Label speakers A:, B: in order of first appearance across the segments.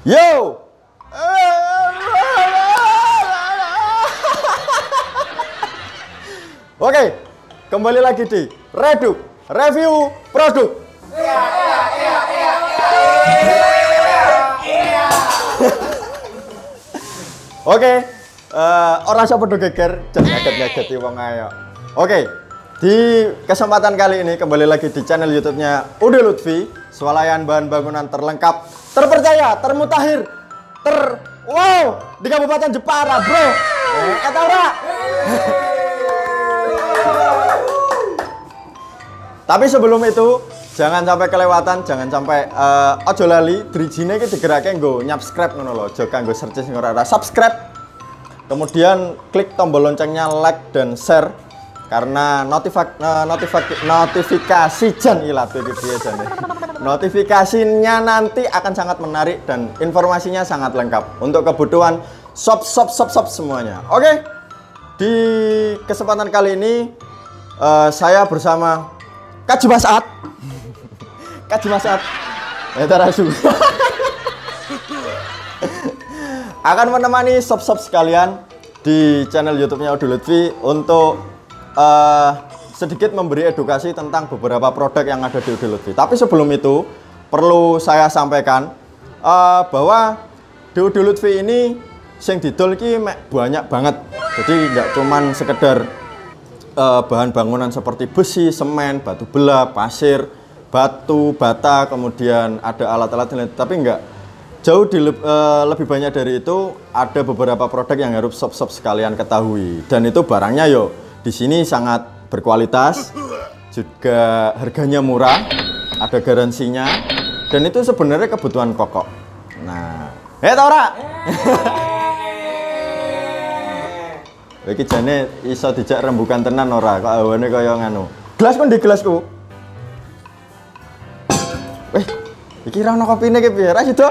A: Yo. Oke, kembali lagi di Redup Review Produk. Oke, orang siapa do geger, jangan ngaget-ngageti wong ayo. Oke, di kesempatan kali ini kembali lagi di channel YouTube-nya Ude Lutfi, swalayan bahan bangunan terlengkap, terpercaya, termutakhir, wow di Kabupaten Jepara, bro. Eta ora. Tapi sebelum itu jangan sampai kelewatan, jangan sampai ojo lali drijine iki digerake nggo nyubscribe ngono lho, aja kanggo search sing ora subscribe. Kemudian klik tombol loncengnya, like dan share karena notifikasi jan ilat notifikasinya nanti akan sangat menarik dan informasinya sangat lengkap untuk kebutuhan shop semuanya. Oke, di kesempatan kali ini saya bersama Kaji Masat akan menemani shop sekalian di channel YouTube-nya Ude Lutfi untuk sedikit memberi edukasi tentang beberapa produk yang ada di Ude Lutfi. Tapi sebelum itu perlu saya sampaikan bahwa di Ude Lutfi ini sing didol ki banyak banget. Jadi nggak cuman sekedar bahan bangunan seperti besi, semen, batu bela, pasir, batu, bata, kemudian ada alat-alat lain, tapi enggak. Jauh lebih banyak dari itu, ada beberapa produk yang harus sob sekalian ketahui. Dan itu barangnya yo di sini sangat berkualitas, juga harganya murah, ada garansinya, dan itu sebenarnya kebutuhan pokok. Nah, tora. Iki jane iso dijak rembukan tenan ora, kok awane kaya nganu. Gelas kon di gelasku. Iki ra ono kopine iki piye? Ra sido.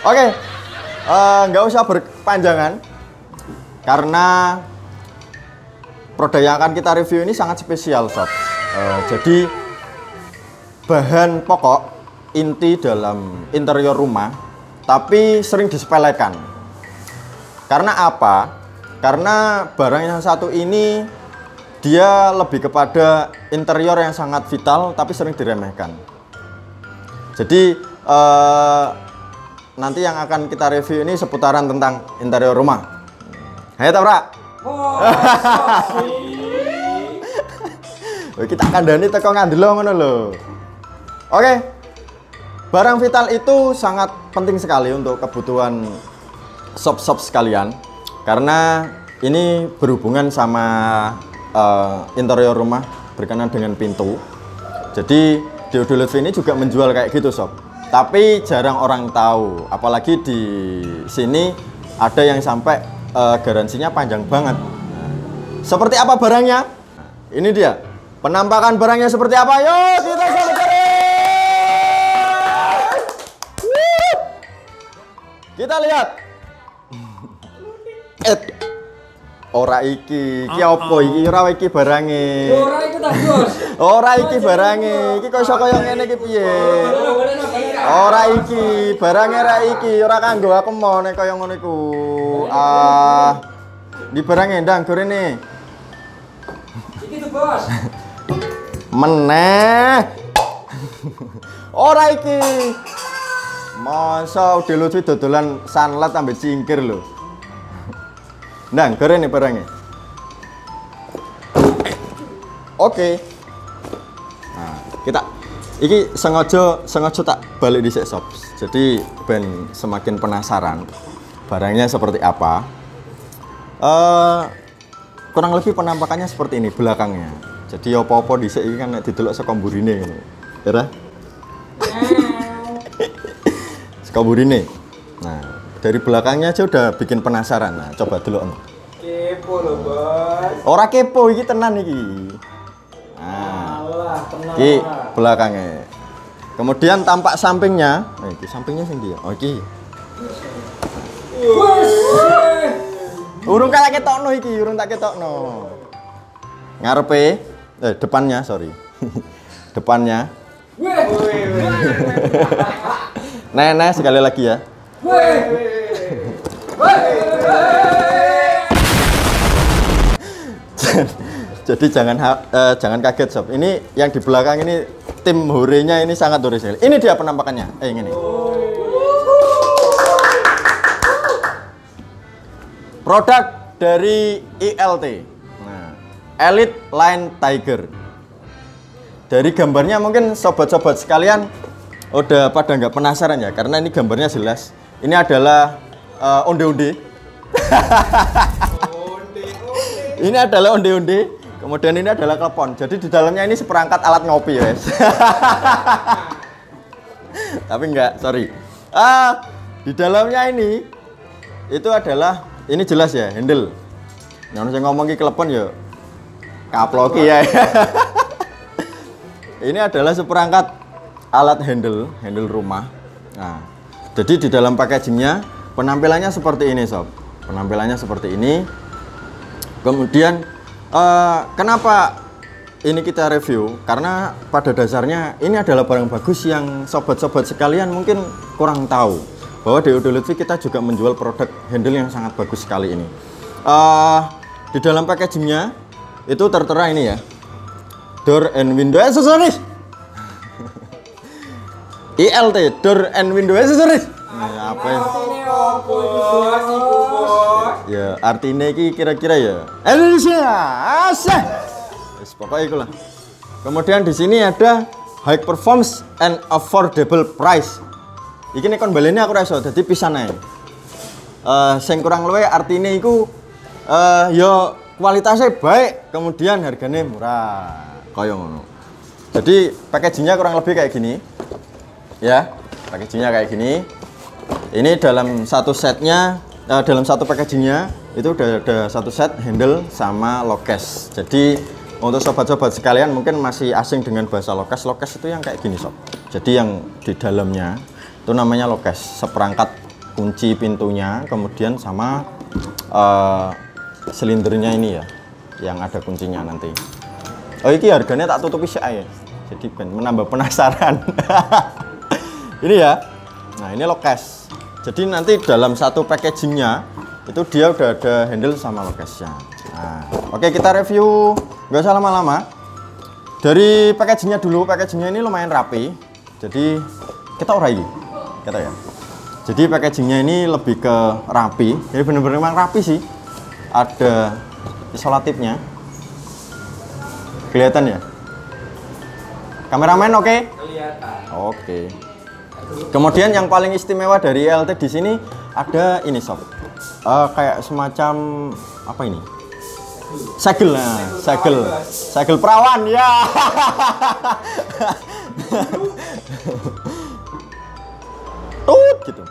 A: Oke. Nggak usah berkepanjangan karena produk yang akan kita review ini sangat spesial, sob. Jadi bahan pokok inti dalam interior rumah tapi sering disepelekan. Karena apa? Karena barang yang satu ini dia lebih kepada interior yang sangat vital tapi sering diremehkan. Jadi nanti yang akan kita review ini seputaran tentang interior rumah. Ayo ta, Bra? Kita kandhani teko ngandelo ngono lho. Oke. Barang vital itu sangat penting sekali untuk kebutuhan shop sekalian karena ini berhubungan sama interior rumah berkenaan dengan pintu. Jadi di Ude Lutfi ini juga menjual kayak gitu, sob. Tapi jarang orang tahu, apalagi di sini ada yang sampai garansinya panjang banget. Nah, seperti apa barangnya? Ini dia. Penampakan barangnya seperti apa? Yo, kita sama cari. Kita lihat. Ora iki opo iki? Ora iki barange.
B: Ora iki ta, Bos.
A: Ora iki barange. Iki kok iso kaya ngene iki piye? Ora iki, barange ra iki, ora kanggo aku mau nek kaya ngono iku. Di barange ndang gorene.
B: Iki tuh, Bos.
A: Meneh. Ora iki. Masa Ude Lutfi dodolan sanlat ambek cingkir lho. Ndang gorene barangnya. Oke. Nah, kita iki sengaja tak balik di shop. Jadi ben semakin penasaran barangnya seperti apa. Kurang lebih penampakannya seperti ini belakangnya. Jadi apa-apa dhisik iki kan nek didelok saka mburine ngono. Ya. Saka mburine. Nah, dari belakangnya aja udah bikin penasaran. Nah, coba delok.
B: Kepo lho, Bos.
A: Ora kepo iki tenan iki. Nah,
B: alah, tenang.
A: Iki belakangnya. Kemudian tampak sampingnya. Iki sampingnya sing dia. Oh, iki. Urung tak ketokno iki, urung tak ketokno. Ngarepe, depannya, sorry. Depannya. Nenek sekali lagi ya. Jadi jangan kaget sob. Ini yang di belakang ini tim horenya ini sangat hore sekali. Ini dia penampakannya. Ini. Produk dari ILT. Nah, Elite Line Tiger. Dari gambarnya mungkin sobat-sobat sekalian udah pada nggak penasaran ya, karena ini gambarnya jelas. Ini adalah onde-onde. Ini adalah onde-onde. Kemudian ini adalah klepon. Jadi di dalamnya ini seperangkat alat ngopi, guys. Tapi enggak, sorry. Di dalamnya ini itu adalah, ini jelas ya, handle. Yang saya ngomong ki klepon ya kaploki ya. Ini adalah seperangkat alat handle rumah. Nah, jadi di dalam packagingnya penampilannya seperti ini sob. Penampilannya seperti ini. Kemudian kenapa ini kita review? Karena pada dasarnya ini adalah barang bagus yang sobat-sobat sekalian mungkin kurang tahu bahwa di Udo Lutfi kita juga menjual produk handle yang sangat bagus sekali ini. Di dalam packagingnya itu tertera ini ya, door and window accessories. ILT, door and window accessories. Nah, apa ya? Ya, artinya ini kira-kira ya Indonesia. Asih. Pokoknya itulah. Kemudian di sini ada high performance and affordable price. Iki nek kon balene aku ora iso, dadi pisan ae. Sing kurang luwih artine iku ya kualitasnya baik, kemudian harganya murah. Kaya ngono. Jadi packagingnya kurang lebih kayak gini. Ya, packagingnya kayak gini. Ini dalam satu setnya, dalam satu packagingnya itu udah ada satu set handle sama lokes. Jadi untuk sobat-sobat sekalian mungkin masih asing dengan bahasa lokes. Lokes itu yang kayak gini sob. Jadi yang di dalamnya itu namanya lokes. Seperangkat kunci pintunya, kemudian sama silindernya ini ya, yang ada kuncinya nanti. Oh, ini harganya tak tutupi sih ya. Jadi menambah penasaran. Ini ya. Nah, ini lokes. Jadi nanti dalam satu packagingnya itu dia udah ada handle sama lokesnya. Nah, oke, kita review nggak usah lama-lama. Dari packagingnya dulu. Packagingnya ini lumayan rapi. Jadi kita urai kita ya. Jadi packagingnya ini lebih ke rapi. Jadi bener-bener memang rapi sih. Ada isolatifnya. Kelihatan ya? Kameramen oke?
B: Kelihatan.
A: Oke. Kemudian yang paling istimewa dari ILT di sini ada ini sob. Kayak semacam apa ini? Segel, nah, segel perawan ya. Tut gitu.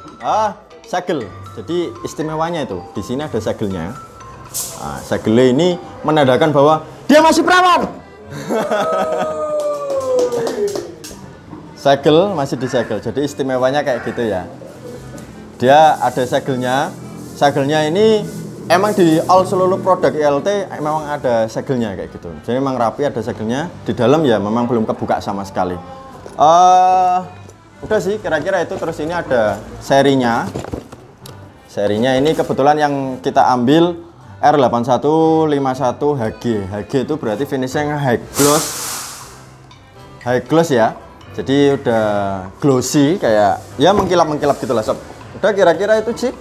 A: Segel. Jadi istimewanya itu di sini ada segelnya. Segelnya ini menandakan bahwa dia masih perawan. Segel masih disegel, jadi istimewanya kayak gitu ya. Dia ada segelnya. Segelnya ini emang di all seluruh produk ILT memang ada segelnya kayak gitu. Jadi memang rapi, ada segelnya. Di dalam ya memang belum kebuka sama sekali. Udah sih kira-kira itu. Terus ini ada serinya. Serinya ini kebetulan yang kita ambil R8151HG. HG itu berarti finishnya high gloss. High gloss ya. Jadi udah glossy, kayak ya mengkilap-mengkilap gitulah sob. Udah kira-kira itu sih.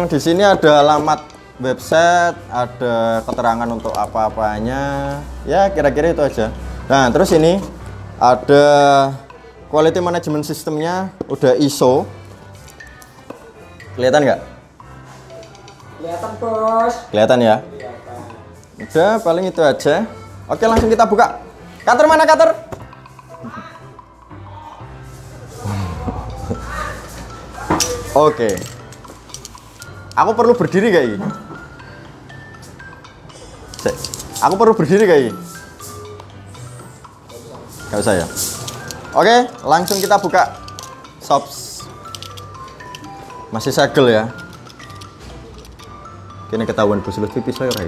A: Di sini ada alamat website, ada keterangan untuk apa-apanya. Ya kira-kira itu aja. Nah, terus ini ada quality management systemnya, udah ISO. Kelihatan nggak?
B: Kelihatan, Bos.
A: Kelihatan ya?
B: Kelihatan.
A: Udah, paling itu aja. Oke, langsung kita buka. Cutter mana cutter? Oke. Aku perlu berdiri kayak gini. Aku perlu berdiri kayak gini. Gak usah ya. Oke, langsung kita buka. Sops. Masih segel ya. Kini ketahuan Bos Lutfi pisau ya.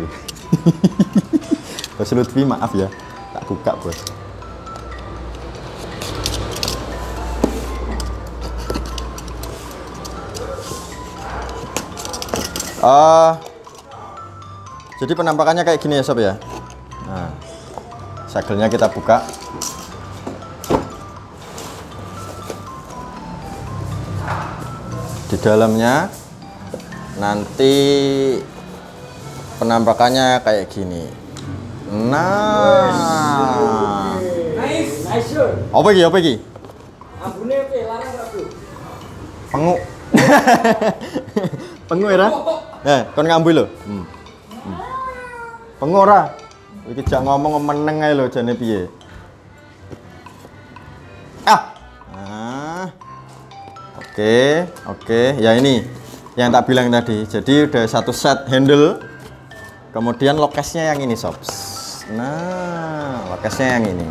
A: Bos Lutfi maaf ya. Tak buka, Bos. Jadi penampakannya kayak gini ya sob ya. Nah, segelnya kita buka. Di dalamnya nanti penampakannya kayak gini. Nah,
B: Nice, nice sure.
A: apa iki? Apa iki?
B: Ambune piye larang ra, Bro?
A: Pengu. Pengu ya? Kon ngambil lho. Pengu ora? Iki jak ngomong meneng ae lho jane piye. Oke. Ya ini yang tak bilang tadi. Jadi udah satu set handle. Kemudian lokesnya yang ini sob. Nah, lokesnya yang ini.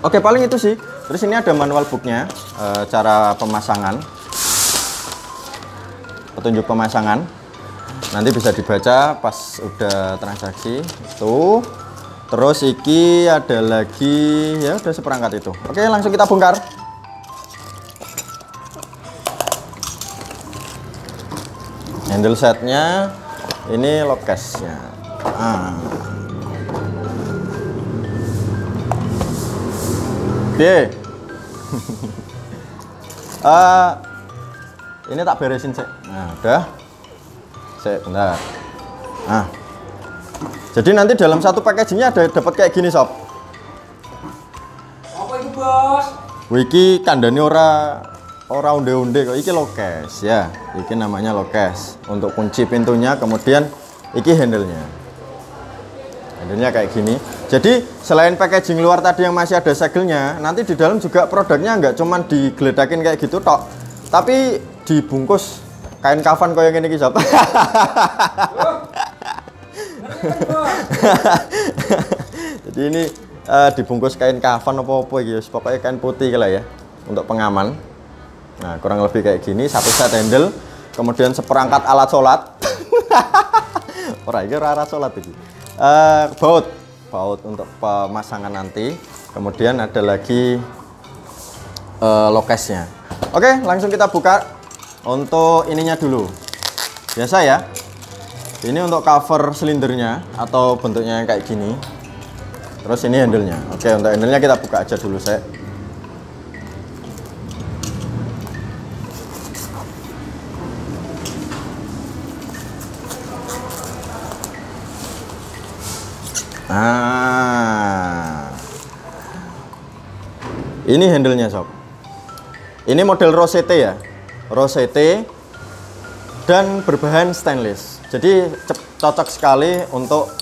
A: Oke, paling itu sih. Terus ini ada manual booknya, cara pemasangan, petunjuk pemasangan. Nanti bisa dibaca pas udah transaksi. Tuh. Terus iki ada lagi, ya udah seperangkat itu. Oke, langsung kita bongkar. Handle setnya, ini lokesnya. Oke. Ini tak beresin sih. Nah, udah. Bentar. Nah. Jadi nanti dalam satu packagingnya ada dapat kayak gini sob.
B: Apa itu, Bos?
A: Wiki kandani ora unde-unde kok. Iki lokes ya. Iki namanya lokes. Untuk kunci pintunya, kemudian iki handle-nya. Handle-nya kayak gini. Jadi selain packaging luar tadi yang masih ada segelnya, nanti di dalam juga produknya nggak cuman digeledakin kayak gitu tok, tapi dibungkus kain kafan kayak gini sob. Jadi ini dibungkus kain kafan apa-apa gitu, pokoknya kain putih lah ya untuk pengaman. Nah, kurang lebih kayak gini, satu set handle, kemudian seperangkat alat sholat. Orang ini alat sholat ini. Baut untuk pemasangan nanti, kemudian ada lagi lokesnya. Oke, langsung kita buka untuk ininya dulu. Biasa ya, ini untuk cover silindernya atau bentuknya yang kayak gini. Terus ini handle-nya. Oke, untuk handle-nya kita buka aja dulu saya. Nah, ini handle-nya sob. Ini model Rosette ya, Rosette dan berbahan stainless. Jadi cocok sekali untuk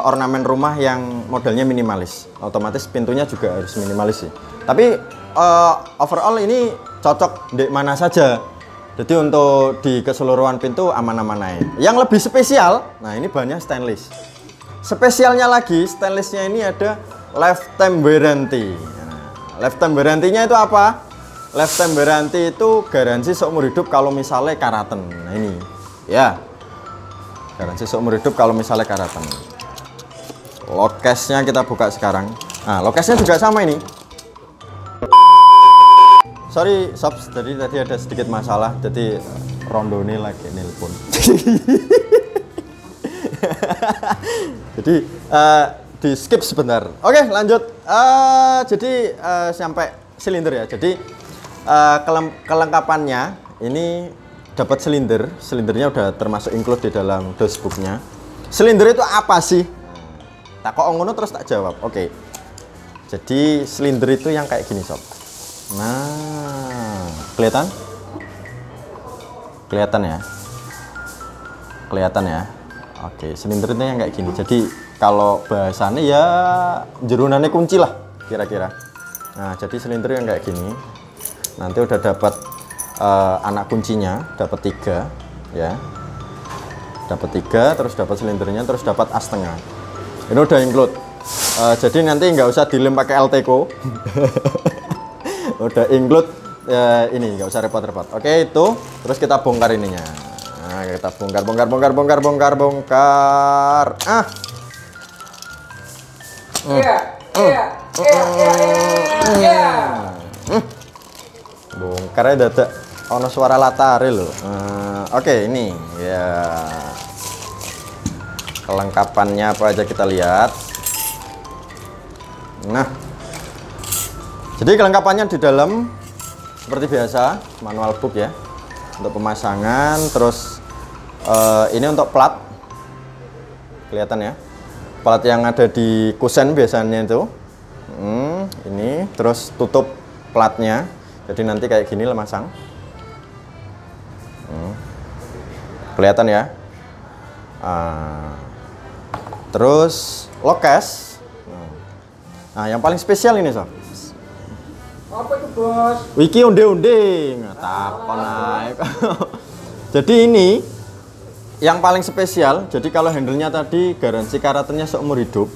A: ornamen rumah yang modelnya minimalis. Otomatis pintunya juga harus minimalis sih. Tapi overall ini cocok di mana saja. Jadi untuk di keseluruhan pintu aman-aman aja. Yang lebih spesial, nah ini bahannya stainless. Spesialnya lagi, stainlessnya ini ada lifetime warranty. Nah, lifetime warranty-nya itu apa? Lifetime warranty itu garansi seumur hidup kalau misalnya karaten. Nah ini, ya, garansi seumur hidup kalau misalnya karaten. Lokesnya kita buka sekarang. Nah, lokesnya juga sama ini. Sorry, sob, tadi ada sedikit masalah, jadi rondo ini lagi nelpon. Jadi di skip sebentar. Oke, lanjut. Jadi sampai silinder ya. Jadi kelengkapannya ini dapat silinder. Silindernya udah termasuk include di dalam dashboardnya. Silinder itu apa sih? Tak kok ngono terus tak jawab. Oke. Jadi silinder itu yang kayak gini sob. Nah, kelihatan? Kelihatan ya? Kelihatan ya? Oke, silindernya yang kayak gini. Jadi kalau bahasannya ya jerunannya kunci lah kira-kira. Nah, jadi silinder yang kayak gini. Nanti udah dapat anak kuncinya, dapat 3 ya. Dapat 3, terus dapat silindernya, terus dapat as tengah. Ini udah include. Jadi nanti nggak usah dilem pakai LTCO. Udah include ini, nggak usah repot-repot. Oke, itu. Terus kita bongkar ininya. Nah, kita bongkar. Bongkarnya dadak ono suara latare lho. Oke, ini Ya, kelengkapannya apa aja kita lihat. Nah, jadi kelengkapannya di dalam seperti biasa, manual book ya, untuk pemasangan. Terus ini untuk plat, kelihatan ya, plat yang ada di kusen biasanya itu. Ini terus tutup platnya, jadi nanti kayak gini lemasang. Kelihatan ya. Terus lokes. Nah, yang paling spesial ini sob.
B: Apa itu bos?
A: Wiki onde-onde takon naik. Jadi ini yang paling spesial. Jadi kalau handlenya tadi garansi karatnya seumur hidup.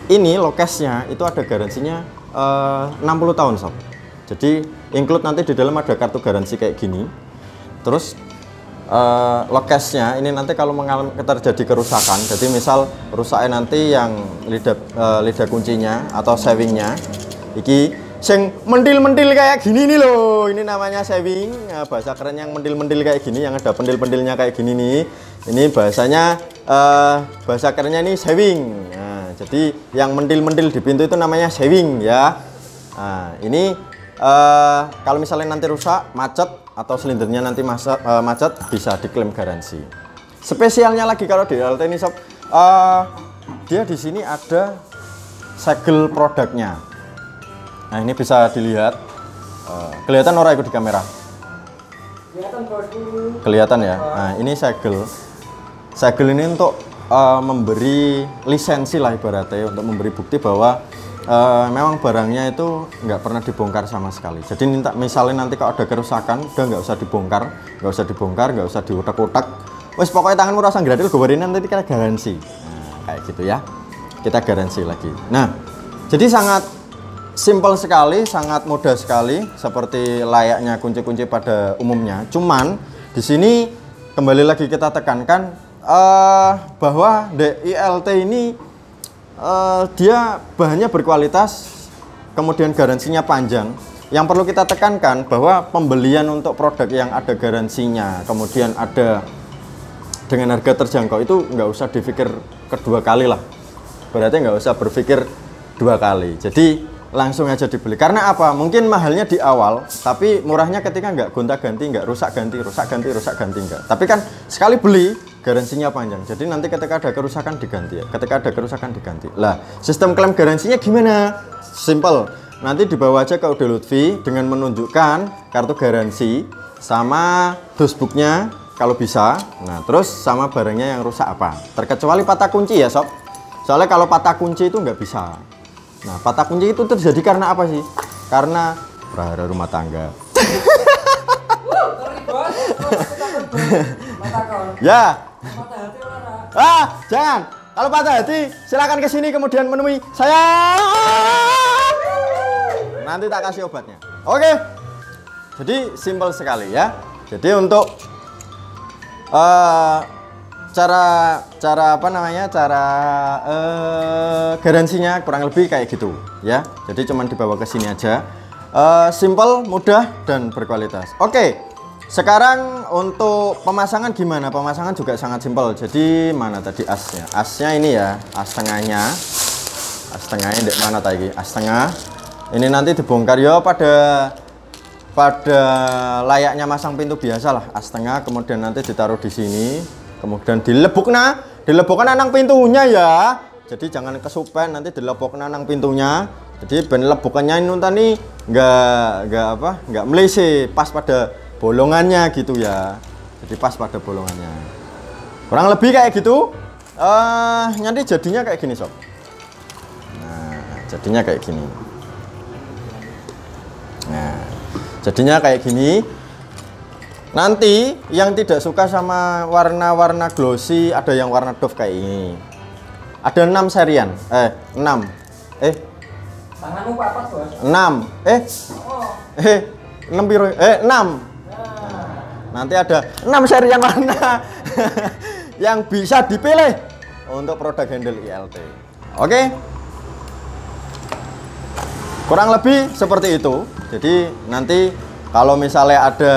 A: Ini lokesnya itu ada garansinya 60 tahun sob. Jadi include nanti di dalam ada kartu garansi kayak gini. Terus lokesnya ini nanti kalau mengalami terjadi kerusakan, jadi misal rusaknya nanti yang lidah kuncinya atau savingnya, iki sing mendil-mendil kayak gini nih loh, ini namanya saving. Bahasa keren yang mendil-mendil kayak gini, yang ada pendil-pendilnya kayak gini nih, ini bahasanya bahasa kerennya ini saving. Nah, jadi yang mendil-mendil di pintu itu namanya saving ya. Nah, ini kalau misalnya nanti rusak, macet atau silindernya nanti macet, bisa diklaim garansi. Spesialnya lagi kalau di LT ini sob, dia di sini ada segel produknya. Nah, ini bisa dilihat, kelihatan orang ikut di kamera.
B: Kelihatan bosku.
A: Kelihatan ya. Nah, ini segel. Segel ini untuk memberi lisensi lah ibaratnya, untuk memberi bukti bahwa memang barangnya itu nggak pernah dibongkar sama sekali. Jadi misalnya nanti kalau ada kerusakan, udah nggak usah dibongkar, nggak usah diutak-utak. Wes pokoknya tanganmu rasa gradil, gue nanti kita garansi. Nah, kayak gitu ya. Kita garansi lagi. Nah, jadi sangat simpel sekali, sangat mudah sekali, seperti layaknya kunci-kunci pada umumnya. Cuman di sini kembali lagi kita tekankan bahwa DILT ini dia bahannya berkualitas, kemudian garansinya panjang. Yang perlu kita tekankan bahwa pembelian untuk produk yang ada garansinya, kemudian ada dengan harga terjangkau, itu nggak usah dipikir kedua kali lah. Berarti nggak usah berpikir dua kali. Jadi langsung aja dibeli. Karena apa? Mungkin mahalnya di awal, tapi murahnya ketika nggak gonta-ganti, nggak rusak-ganti nggak. Tapi kan sekali beli, garansinya panjang. Jadi nanti ketika ada kerusakan diganti ya. Ketika ada kerusakan diganti. Lah, sistem klaim garansinya gimana? Simple. Nanti dibawa aja ke Ude Lutfi dengan menunjukkan kartu garansi sama dosbooknya kalau bisa. Nah, terus sama barangnya yang rusak apa. Terkecuali patah kunci ya sob. Soalnya kalau patah kunci itu nggak bisa. Nah, patah kunci itu terjadi karena apa sih? Karena prahara rumah tangga. Ya. Jangan. Kalau patah hati, silakan ke sini kemudian menemui saya. Nanti tak kasih obatnya. Oke. Jadi simpel sekali ya. Jadi untuk cara apa namanya, garansinya kurang lebih kayak gitu ya. Jadi cuman dibawa ke sini aja. Simple, mudah dan berkualitas. Oke. Sekarang untuk pemasangan gimana? Pemasangan juga sangat simpel. Jadi mana tadi asnya? Asnya ini ya, as tengahnya. As tengahnya di mana tadi? As tengah. Ini nanti dibongkar ya pada layaknya masang pintu biasa lah. As tengah, kemudian nanti ditaruh di sini. Kemudian dilebokna nang pintunya ya. Jadi jangan kesupen, nanti dilebokna nang pintunya. Jadi ben lebokannya ini tadi nggak melese, pas pada bolongannya gitu ya. Jadi pas pada bolongannya. Kurang lebih kayak gitu. Nanti jadinya kayak gini sob. Nah, jadinya kayak gini. Nah, jadinya kayak gini. Nanti yang tidak suka sama warna-warna glossy, ada yang warna doff kayak ini. Ada 6 serian. 6.
B: Tanganmu apa bos?
A: 6. 6 biru. 6. Nah, nanti ada 6 serian warna yang bisa dipilih untuk produk handle ILT. Oke? Kurang lebih seperti itu. Jadi nanti kalau misalnya ada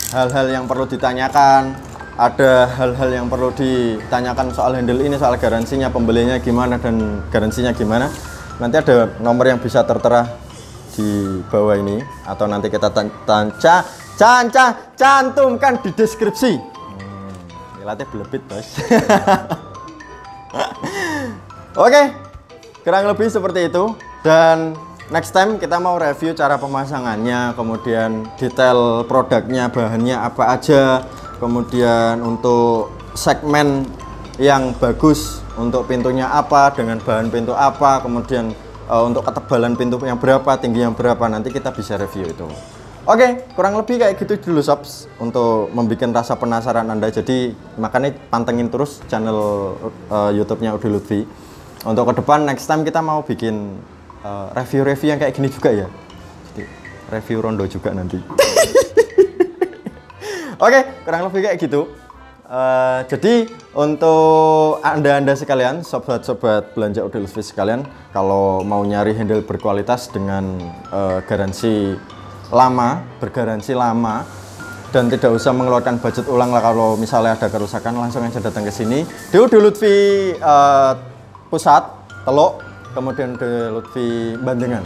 A: hal-hal yang perlu ditanyakan ada hal-hal yang perlu ditanyakan soal handle ini, soal garansinya, pembelinya gimana dan garansinya gimana, nanti ada nomor yang bisa tertera di bawah ini atau nanti kita cantumkan di deskripsi. Latih belebit, Bos. Oke, kurang lebih seperti itu. Dan next time kita mau review cara pemasangannya, kemudian detail produknya, bahannya apa aja, kemudian untuk segmen yang bagus, untuk pintunya apa, dengan bahan pintu apa, kemudian untuk ketebalan pintu yang berapa, tinggi yang berapa, nanti kita bisa review itu. Oke, kurang lebih kayak gitu dulu Sobs, untuk membuat rasa penasaran Anda. Jadi makanya pantengin terus channel YouTube-nya Udi Lutfi. Untuk ke depan next time kita mau bikin review-review yang kayak gini juga ya. Jadi, review rondo juga nanti. Oke, kurang lebih kayak gitu. Jadi untuk anda sekalian, sobat-sobat belanja Udi Lutfi sekalian, kalau mau nyari handle berkualitas dengan garansi lama, bergaransi lama, dan tidak usah mengeluarkan budget ulang lah kalau misalnya ada kerusakan, langsung aja datang ke sini di Udi Lutfi Pusat, Teluk, kemudian Udi Lutfi Bandengan.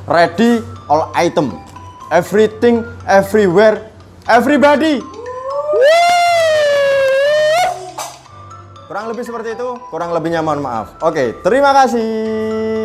A: Ready all item, everything, everywhere, everybody. Kurang lebih seperti itu, kurang lebihnya mohon maaf. Oke, terima kasih.